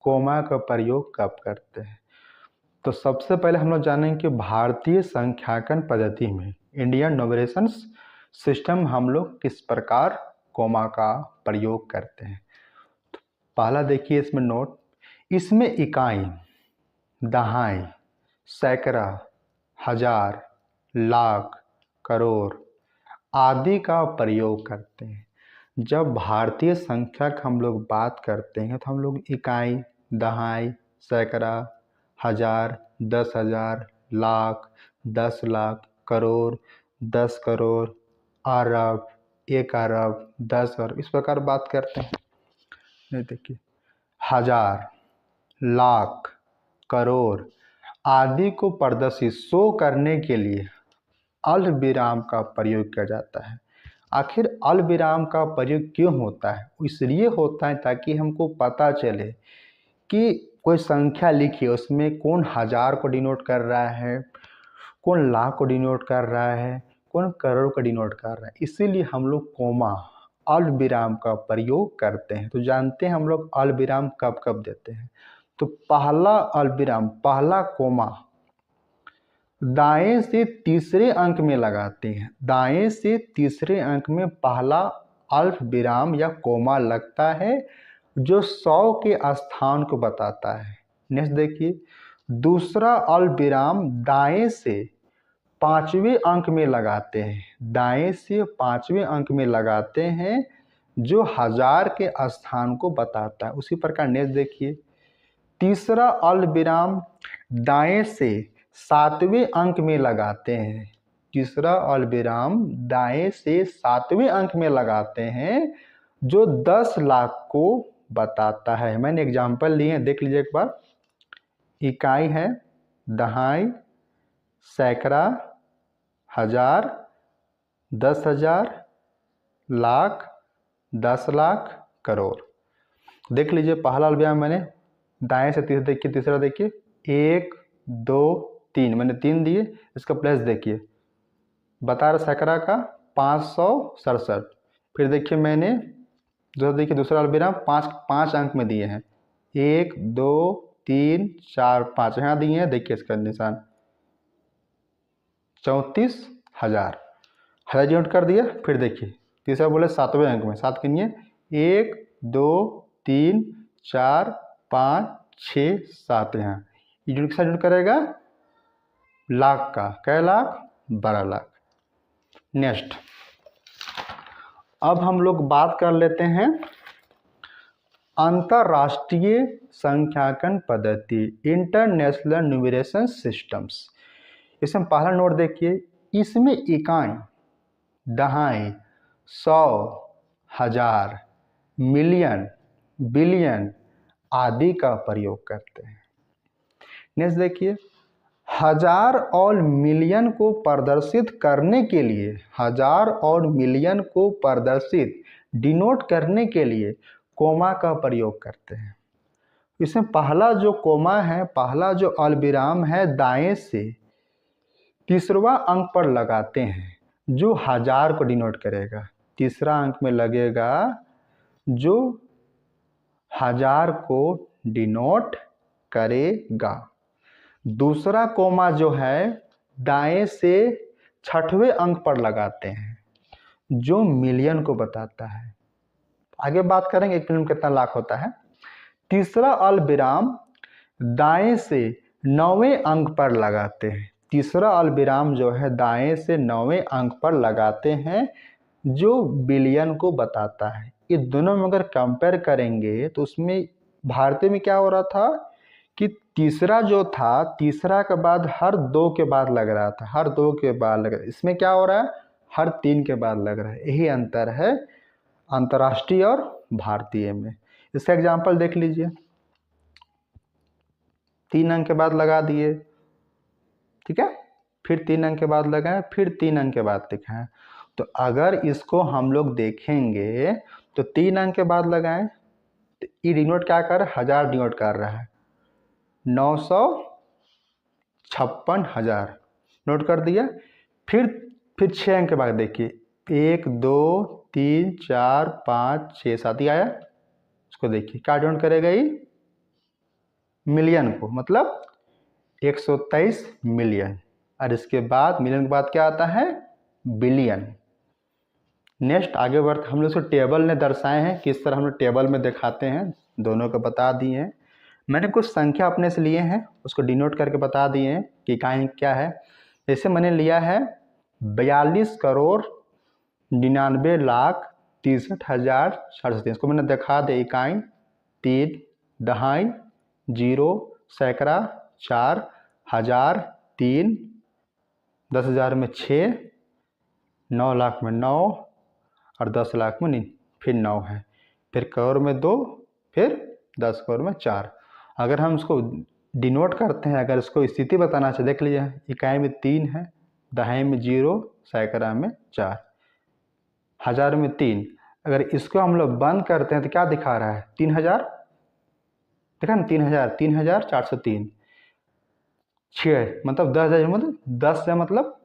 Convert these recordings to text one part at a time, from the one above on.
Coma का प्रयोग कब करते हैं? तो सबसे पहले हम लोग जानेंगे कि भारतीय संख्याकन पद्धति में इंडियन न्यूमरेशन सिस्टम हम लोग किस प्रकार कोमा का प्रयोग करते हैं। तो पहला देखिए इसमें नोट, इसमें इकाई, दहाई, सैकड़ा, हजार, लाख, करोड़ आदि का प्रयोग करते हैं। जब भारतीय संख्या की हम लोग बात करते हैं तो हम लोग इकाई, दहाई, सैकड़ा, हजार, 10,000, लाख, 10 लाख, करोड़, 10 करोड़, अरब, 1 अरब, 10 अरब इस प्रकार बात करते हैं। ये देखिए, हजार, लाख, करोड़ आदि को प्रदर्शित शो करने के लिए अल्प विराम का प्रयोग किया जाता है। आखिर अल्प विराम का प्रयोग क्यों होता है? इसलिए होता है ताकि हमको पता चले कि कोई संख्या लिखी है उसमें कौन हजार को डिनोट कर रहा है, कौन लाख को डिनोट कर रहा है, कौन करोड़ को डिनोट कर रहा है। इसीलिए हम लोग कोमा अल्प विराम का प्रयोग करते हैं। तो जानते हैं हम लोग अल्प विराम कब कब देते हैं। तो पहला अल्प विराम, पहला कोमा दाएं से तीसरे अंक में लगाते हैं। दाएं से तीसरे अंक में पहला अल्प विराम या कोमा लगता है जो 100 के स्थान को बताता है। नेक्स्ट देखिए, दूसरा अल्प विराम दाएं से 5वें अंक में लगाते हैं। दाएं से 5वें अंक में लगाते हैं जो हजार के स्थान को बताता है। उसी प्रकार नेक्स्ट देखिए, तीसरा अल्प विराम दाएं से 7वें अंक में लगाते हैं। तीसरा अल्प विराम दाएं से 7वें अंक में लगाते हैं जो 10 लाख को बताता है। मैंने एग्जाम्पल लिए हैं, देख लीजिए एक बार। इकाई है, दहाई, सैकड़ा, हजार, 10,000, लाख, 10 लाख, करोड़। देख लीजिए पहला अल्प विराम मैंने दाएं से तीसरा देखिए, तीसरा देखिए, 1 2 3 मैंने 3 दिए। इसका प्लस देखिए, बता रहा सैकड़ा का 567। फिर देखिए मैंने देखिए दूसरा अल्प विराम 5 अंक में दिए हैं, 1 2 3 4 5 यहाँ दिए हैं। देखिए इसका निशान 34,000 डिनोट कर दिया। फिर देखिए तीसरा बोले 7वें अंक में, 7 गिनिए, 1 2 3 4 5 6 7 यहाँ डिनोट करेगा लाख का, कै लाख, 12 लाख। नेक्स्ट अब हम लोग बात कर लेते हैं अंतरराष्ट्रीय संख्याकन पद्धति, इंटरनेशनल न्यूमरेशन सिस्टम्स। इसमें पहला नोट देखिए, इसमें इकाई, दहाई, 100, हजार, मिलियन, बिलियन आदि का प्रयोग करते हैं। नेक्स्ट देखिए, हजार और मिलियन को प्रदर्शित करने के लिए, हजार और मिलियन को प्रदर्शित डिनोट करने के लिए कोमा का प्रयोग करते हैं। इसमें पहला जो कोमा है, पहला जो अल्पविराम है, दाएं से तीसरा अंक पर लगाते हैं जो हजार को डिनोट करेगा। तीसरा अंक में लगेगा जो हजार को डिनोट करेगा। दूसरा कोमा जो है दाएं से 6वें अंक पर लगाते हैं जो मिलियन को बताता है। आगे बात करेंगे एक मिलियन कितना लाख होता है। तीसरा अल्पविराम दाएं से 9वें अंक पर लगाते हैं। तीसरा अल्पविराम जो है दाएं से 9वें अंक पर लगाते हैं जो बिलियन को बताता है। ये दोनों में अगर कंपेयर करेंगे तो उसमें भारतीय में क्या हो रहा था कि तीसरा जो था, तीसरा के बाद हर 2 के बाद लग रहा था, हर 2 के बाद लग रहा है। इसमें क्या हो रहा है, हर 3 के बाद लग रहा है। यही अंतर है अंतर्राष्ट्रीय और भारतीय में। इसका एग्जाम्पल देख लीजिए, 3 अंक के बाद लगा दिए, ठीक है, फिर 3 अंक के बाद लगाएं, फिर 3 अंक के बाद दिखाएं। तो अगर इसको हम लोग देखेंगे तो 3 अंक के बाद लगाएं तो ये डिनोट क्या कर रहा है, हजार डिनोट कर रहा है, 956,000 नोट कर दिया। फिर 6 अंक के बाद देखिए, 1 2 3 4 5 6 7 ही आया। इसको देखिए क्या डिनोट करेगा, ये मिलियन को, मतलब 123 मिलियन। और इसके बाद मिलियन के बाद क्या आता है? बिलियन। नेक्स्ट आगे बढ़, हम लोग इसको टेबल ने दर्शाए हैं, किस तरह हम लोग टेबल में दिखाते हैं, दोनों को बता दिए हैं। मैंने कुछ संख्या अपने से लिए हैं, उसको डिनोट करके बता दिए हैं कि इकाई क्या है। जैसे मैंने लिया है 42,99,63,403, इसको मैंने दिखा दिया। इकाई 3, दहाई, 0, सैकड़ा, 4, हजार, 3, 10,000 में 6, 9 लाख में 9 और 10 लाख में नहीं, फिर 9 है, फिर करोड़ में 2, फिर 10 करोड़ में 4। अगर हम इसको डिनोट करते हैं, अगर इसको स्थिति बताना चाहिए, देख लीजिए, इकाई में 3 है, दहाई में 0, सैकड़ा में 4, हजार में 3। अगर इसको हम लोग बंद करते हैं तो क्या दिखा रहा है? 3000, देखा ना, 3000, 3403, 6 मतलब 10,000, मतलब 10 से, मतलब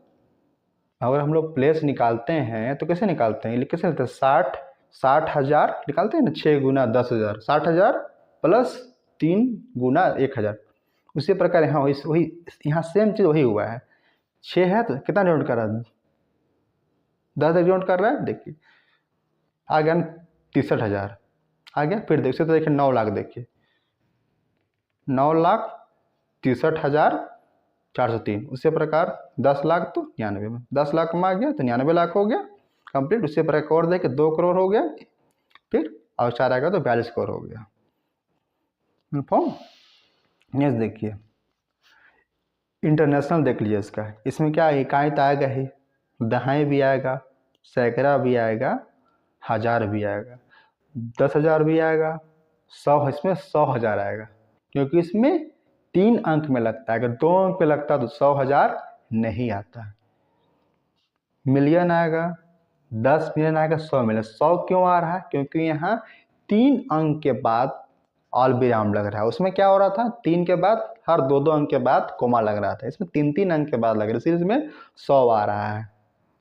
अगर हम लोग प्लेस निकालते हैं तो कैसे निकालते हैं? कैसे निकालते हैं? 60,000 निकालते हैं ना, 6 गुना 10,000, 60,000 प्लस 3 गुना 1,000। उसी प्रकार यहाँ वही यहाँ सेम चीज़ वही हुआ है। 6 है तो कितना डिनोट कर रहा है? 10 डिनोट कर रहा है। देखिए आ गया 63,000 आ गया। फिर देखिए तो देखिए 9 लाख, देखिए 9,63,403। उसी प्रकार 10 लाख तो 99 में, 10 लाख में आ गया तो 99 लाख हो गया कंप्लीट। उसी प्रकार और देखिए 2 करोड़ हो गया, फिर और 4 आएगा तो 42 करोड़ हो गया। फॉर्म नेक्स्ट देखिए इंटरनेशनल, देख लीजिए इसका। इसमें क्या इकाई तो आएगा ही, दहाई भी आएगा, सैकड़ा भी आएगा, हजार भी आएगा, 10,000 भी आएगा, 100, इसमें 100,000 आएगा, क्योंकि इसमें 3 अंक में लगता है। अगर 2 अंक पे लगता तो 100,000 नहीं आता। मिलियन आएगा, 10 मिलियन आएगा, 100 मिलियन। 100 क्यों आ रहा है? क्योंकि यहाँ 3 अंक के बाद ऑल विराम लग रहा है। उसमें क्या हो रहा था? 3 के बाद हर 2-2 अंक के बाद कोमा लग रहा था, इसमें 3-3 अंक के बाद लग रहा है, इसलिए इसमें 100 आ रहा है।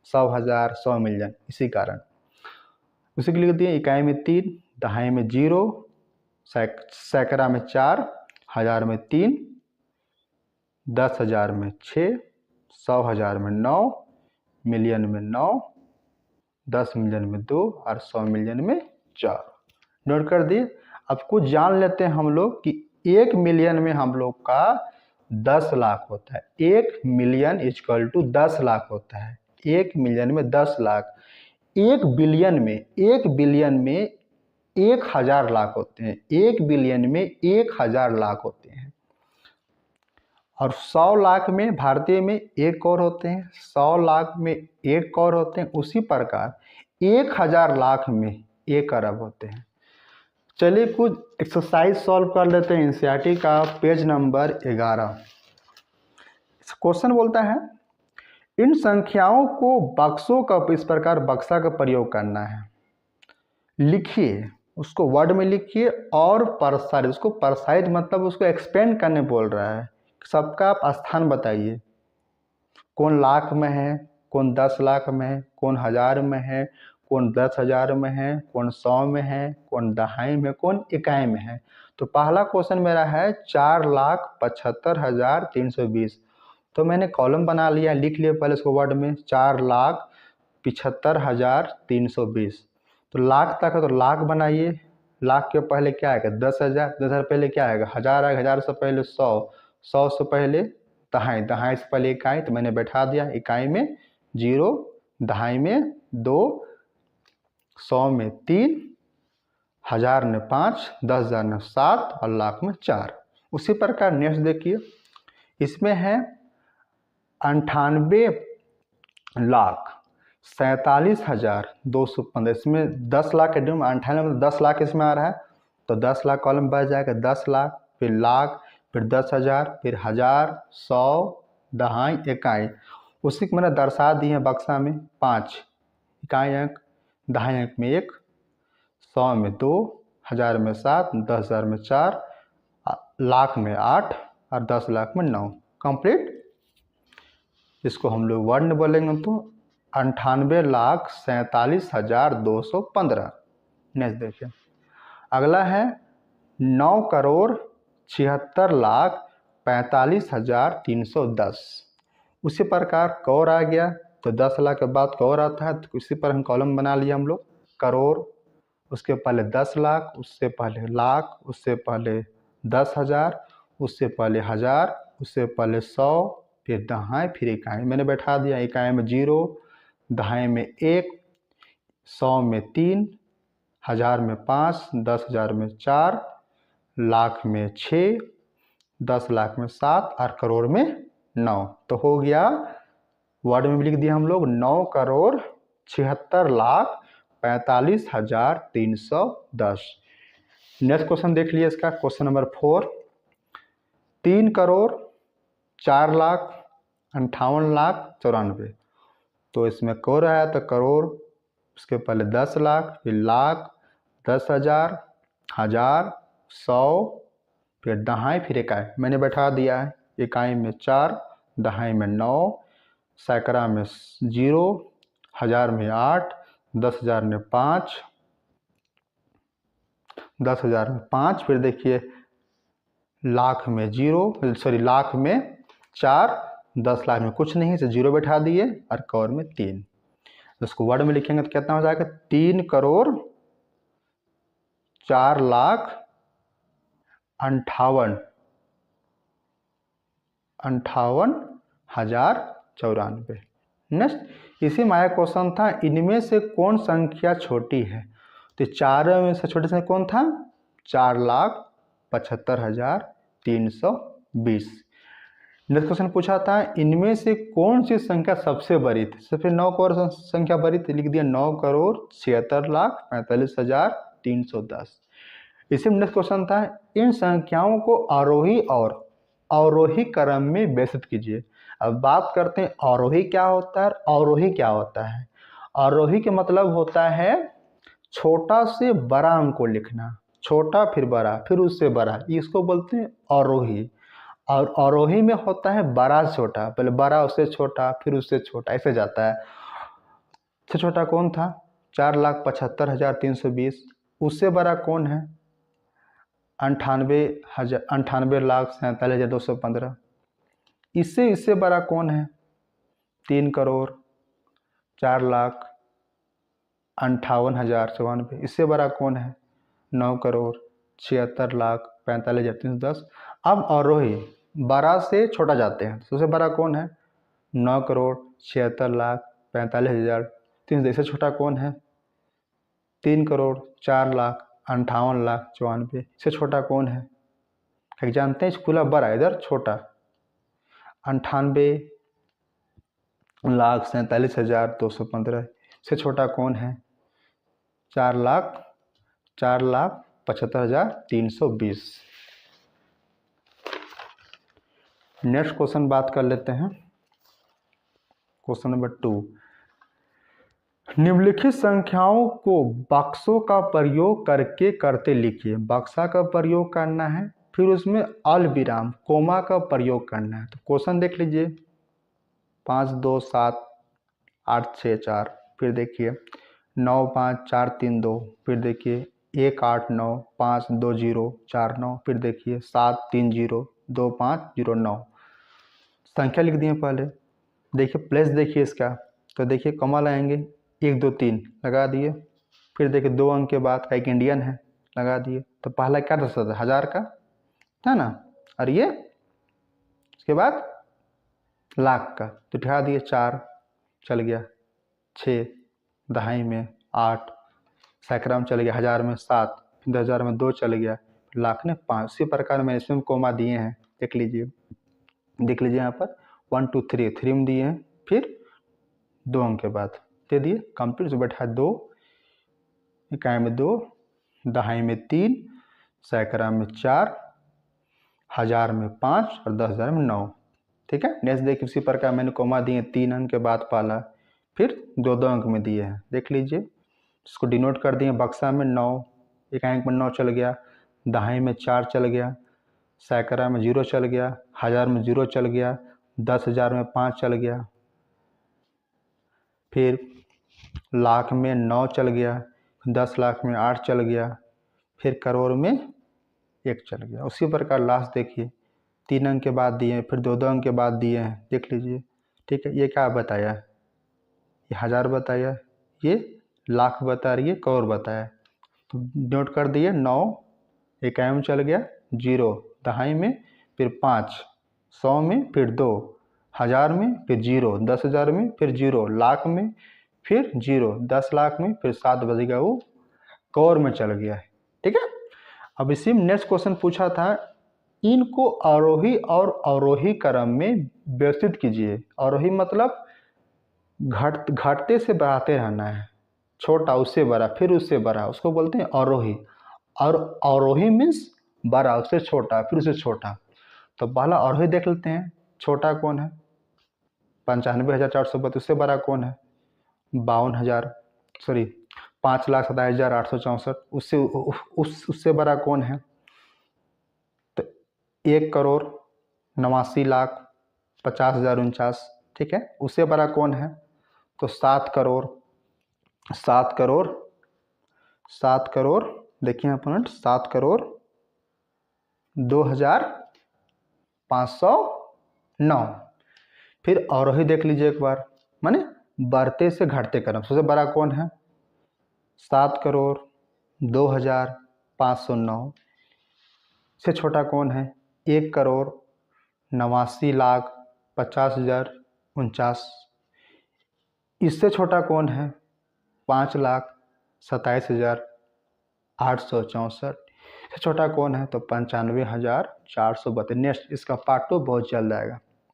100,000, 100 मिलियन, इसी कारण उसी के लिए दिए। इकाई में 3, दहाई में 0, सैकड़ा में 4, हजार में 3, 10,000 में 6, 100,000 में 9, मिलियन में 9, 10 मिलियन में 2 और 100 मिलियन में 4। नोट कर दिए। अब कुछ जान लेते हैं हम लोग कि 1 मिलियन में हम लोग का 10 लाख होता है। 1 मिलियन इक्वल टू 10 लाख होता है। 1 मिलियन में 10 लाख। 1 बिलियन में 1,000 लाख होते हैं। 1 बिलियन में 1,000 लाख होते हैं। और 100 लाख में भारतीय में 1 करोड़ होते हैं, 100 लाख में 1 करोड़ होते हैं। उसी प्रकार 1,000 लाख में 1 अरब होते हैं। चलिए कुछ एक्सरसाइज सॉल्व कर लेते हैं। एनसीईआरटी का पेज नंबर 11। क्वेश्चन बोलता है इन संख्याओं को बक्सों का, इस प्रकार बक्सा का प्रयोग करना है। लिखिए, उसको वर्ड में लिखिए और प्रसारित, उसको प्रसारित मतलब उसको एक्सपेंड करने बोल रहा है। सबका आप स्थान बताइए, कौन लाख में है, कौन 10 लाख में है, कौन हजार में है, कौन 10,000 में है, कौन 100 में है, कौन दहाई में, कौन इकाई में है। तो पहला क्वेश्चन मेरा है 4,75,320। तो मैंने कॉलम बना लिया, लिख लिया पहले इसको वर्ड में, 4,75,320। तो लाख तक है तो लाख बनाइए। लाख के पहले क्या आएगा? 10,000। 10,000 पहले क्या आएगा? हजार आएगा। हजार से पहले 100, 100 से पहले दहाई, दहाई से पहले इकाई, तो मैंने बैठा दिया। इकाई में 0, दहाई में 2, 100 में 3, हजार में 5, 10,000 में 7 और लाख में 4। उसी प्रकार नेक्स्ट देखिए, इसमें है 98,47,215। इसमें 10 लाख के डिम 98 में 10 लाख इसमें आ रहा है, तो 10 लाख कॉलम बच जाएगा। 10 लाख, फिर लाख, फिर 10,000, फिर हजार, 100, दहाई, इकाई। उसी को मैंने दर्शा दी है बक्सा में 5 इकाई अंक, दहाई अंक में 1, 100 में 2, हजार में 7, 10,000 में 4, लाख में 8 और 10 लाख में 9। कंप्लीट। इसको हम लोग वर्ड में बोलेंगे तो 98,47,215। नेक्स्ट देखिए, अगला है 9,40,00,00,000 76,45,310। उसी प्रकार करोड़ आ गया तो 10 लाख के बाद करोड़ आता है, तो इसी पर हम कॉलम बना लिया हम लोग। करोड़, उसके पहले 10 लाख, उससे पहले लाख, उससे पहले 10,000, उससे पहले 1000, उससे पहले 100, फिर दहाई, फिर इकाई। मैंने बैठा दिया, इकाई में 0, दहाई में 1, 100 में 3, 1000 में 5, 10,000 में 4, लाख में 6, 10 लाख में 7 और करोड़ में 9। तो हो गया, वर्ड में भी लिख दिया हम लोग 9,76,45,310। नेक्स्ट क्वेश्चन देख लिया इसका, क्वेश्चन नंबर 4। 3,04,58,94। तो इसमें करोड़ आया तो करोड़, उसके पहले 10 लाख, फिर लाख, 10,000, 1000, 100, फिर दहाई, फिर इकाई। मैंने बैठा दिया है, इकाई में 4, दहाई में 9, सैकड़ा में 0, 1000 में 8, 10,000 में 5, 10,000 में 5, फिर देखिए लाख में 0, सॉरी लाख में 4, 10 लाख में कुछ नहीं, से 0 बैठा दिए और करोड़ में 3। तो इसको वर्ड में लिखेंगे तो कितना हो जाएगा, 3,04,58,094। नेक्स्ट, इसी में आया क्वेश्चन था, इनमें से कौन संख्या छोटी है। तो चारों में से छोटी संख्या कौन था, 4,75,320। नेक्स्ट क्वेश्चन पूछा था, इनमें से कौन सी संख्या सबसे बड़ी थी। सबसे 9 करोड़ संख्या बड़ी थी, लिख दिया 9,76,45,310। इसी में नेक्स्ट क्वेश्चन था, इन संख्याओं को आरोही और अवरोही क्रम में व्यवस्थित कीजिए। अब बात करते हैं आरोही क्या होता है, अवरोही क्या होता है। आरोही के मतलब होता है छोटा से बड़ा अंक को लिखना, छोटा फिर बड़ा फिर उससे बड़ा, इसको बोलते हैं आरोही। और आरोही में होता है बड़ा छोटा, पहले बड़ा उससे छोटा फिर उससे छोटा, ऐसे जाता है। सबसे छोटा कौन था, 4,75,320। उससे बड़ा कौन है, 98,47,215। इससे बड़ा कौन है, 3,04,58,094। इससे बड़ा कौन है, 9,76,45,310। अब आरोही बड़ा से छोटा जाते हैं, सबसे बड़ा कौन है, 9,76,45,310। इससे छोटा कौन है, 3,04,58,094। इससे छोटा कौन है, जानते हैं, खुला बड़ा इधर छोटा, 98,47,215। इससे छोटा कौन है, 4,75,320। नेक्स्ट क्वेश्चन बात कर लेते हैं, क्वेश्चन नंबर 2। निम्नलिखित संख्याओं को बक्सों का प्रयोग करके करते लिखिए। बक्सा का प्रयोग करना है, फिर उसमें अल्पविराम कोमा का प्रयोग करना है। तो क्वेश्चन देख लीजिए, 5 2 7 8 6 4, फिर देखिए 9 5 4 3 2, फिर देखिए 1 8 9 5 2 0 4 9, फिर देखिए 7 3 0 2 5 0 9। संख्या लिख दिए पहले, देखिए प्लस देखिए इसका, तो देखिए कमा लाएंगे, 1 2 3 लगा दिए। फिर देखिए 2 अंक के बाद का एक इंडियन है, लगा दिए। तो पहला क्या था, 1000 का है ना, और ये उसके बाद लाख का, तो उठा दिए 4 चल गया, 6 दहाई में 8, सैकड़ा में चल गया, 1000 में 7, 10,000 में 2 चल गया, लाख में 5। इसी प्रकार में इसमें कोमा दिए हैं, देख लीजिए यहाँ पर 1 2 3 3 में दिए हैं, फिर 2 अंक के बाद दे दिए कंप्लीट। से बैठा 2, इकाई में 2, दहाई में 3, सैकड़ा में 4, 1000 में 5 और 10,000 में 9। ठीक है, नेक्स्ट देखिए इसी प्रकार मैंने कोमा दिए 3 अंक के बाद पाला, फिर 2 2 अंक में दिए हैं, देख लीजिए। इसको डिनोट कर दिए बक्सा में 9, एक अंक में 9 चल गया, दहाई में 4 चल गया, सैकड़ा में 0 चल गया, 1000 में 0 चल गया, 10,000 में 5 चल गया, फिर लाख में 9 चल गया, 10 लाख में 8 चल गया, फिर करोड़ में 1 चल गया। उसी प्रकार लास्ट देखिए 3 अंक के बाद दिए, फिर 2-2 अंक के बाद दिए हैं, देख लीजिए। ठीक है, ये क्या बताया, ये हज़ार बताया, ये लाख बता रही है, करोड़ बताया। तो नोट कर दिए, 9 इकाई में चल गया, 0 दहाई में, फिर 5 100 में, फिर 2 हज़ार में, फिर 0 10,000 में, फिर 0 लाख में, फिर 0 10 लाख में, फिर 7 बजेगा वो करोड़ में चल गया है। ठीक है, अब इसी में नेक्स्ट क्वेश्चन पूछा था, इनको आरोही और अवरोही क्रम में व्यवस्थित कीजिए। आरोही मतलब घटते से बढ़ाते रहना है, छोटा उससे बड़ा फिर उससे बड़ा, उसको बोलते हैं आरोही। और अवरोही मीन्स बड़ा उससे छोटा फिर उससे छोटा। तो पहला आरोही देख लेते हैं, छोटा कौन है 95,432, उससे बड़ा कौन है 52,000 सॉरी 5,27,864, उससे बड़ा कौन है, तो 1,89,50,49। ठीक है, उससे बड़ा कौन है, तो 7 करोड़ देखिए अपन 7,02,509। फिर अवरोही देख लीजिए एक बार, माने बढ़ते से घटते क्रम, सबसे बड़ा कौन है 7,02,509। से छोटा कौन है 1,89,50,49। इससे छोटा कौन है 5,27,864। इससे छोटा कौन है तो 95,432। नेक्स्ट इसका पार्ट 2 बहुत जल्द आएगा।